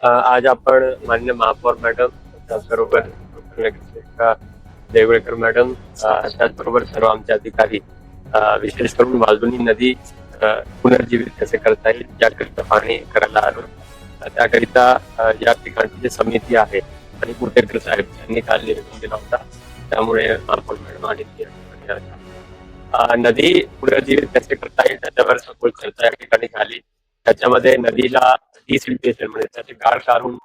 आज आपण मान्य महापौर मॅडम, त्याचबरोबर नगरसेविका देवळकर मॅडम, त्याचबरोबर सर्व आमचे अधिकारी, विशेष करून वालधुनी नदी पुनर्जीवित कसे करता येईल याकरिता पाहणी करायला आलो. त्याकरिता या ठिकाणची जी समिती आहे आणि कुटेकर साहेब यांनी काल निवेदन दिला होता. त्यामुळे महापौर मॅडम आणि नदी पुनर्जीवित कसे करता येईल त्याच्यावर सखोल चर्चा या ठिकाणी झाली. त्याच्यामध्ये नदीला डिसिल्टेशन म्हणजे त्याचे गाळ काढून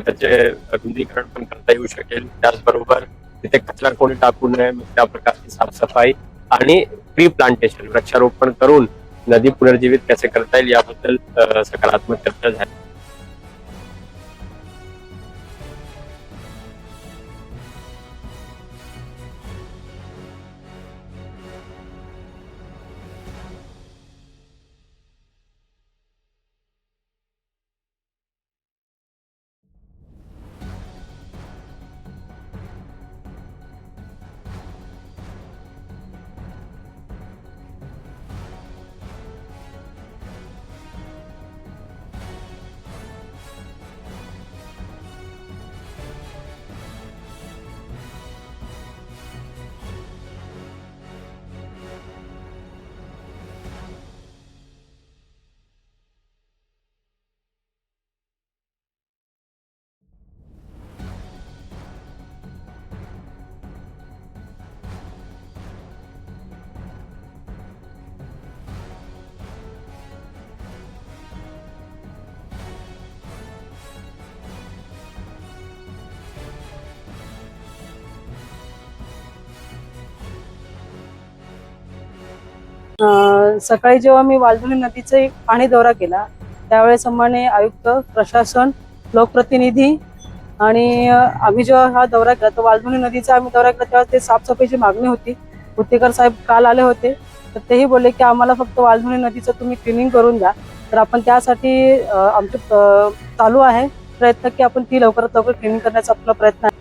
त्याचे रुंदीकरण पण करता येऊ शकेल. त्याचबरोबर तिथे कचरा कोणी टाकू नये, त्या प्रकारची साफसफाई आणि ट्री प्लांटेशन वृक्षारोपण करून नदी पुनर्जीवित कसे करता येईल याबद्दल सकारात्मक चर्चा झाली. सकाळी जेव्हा मी वालधुनी नदीचा पाणी दौरा केला त्यावेळेस माननीय आयुक्त, प्रशासन, लोकप्रतिनिधी आणि आम्ही जेव्हा हा दौरा केला तर वालधुनी नदीचा आम्ही दौरा केला तेव्हा ते साफसफाईची मागणी होती. कुटेकर साहेब काल आले होते तर तेही बोलले की आम्हाला फक्त वालधुनी नदीचं तुम्ही क्लिनिंग करून द्या. तर आपण त्यासाठी आमचे चालू आहे प्रयत्न की आपण ती लवकरात लवकर क्लिनिंग करण्याचा आपला प्रयत्न आहे.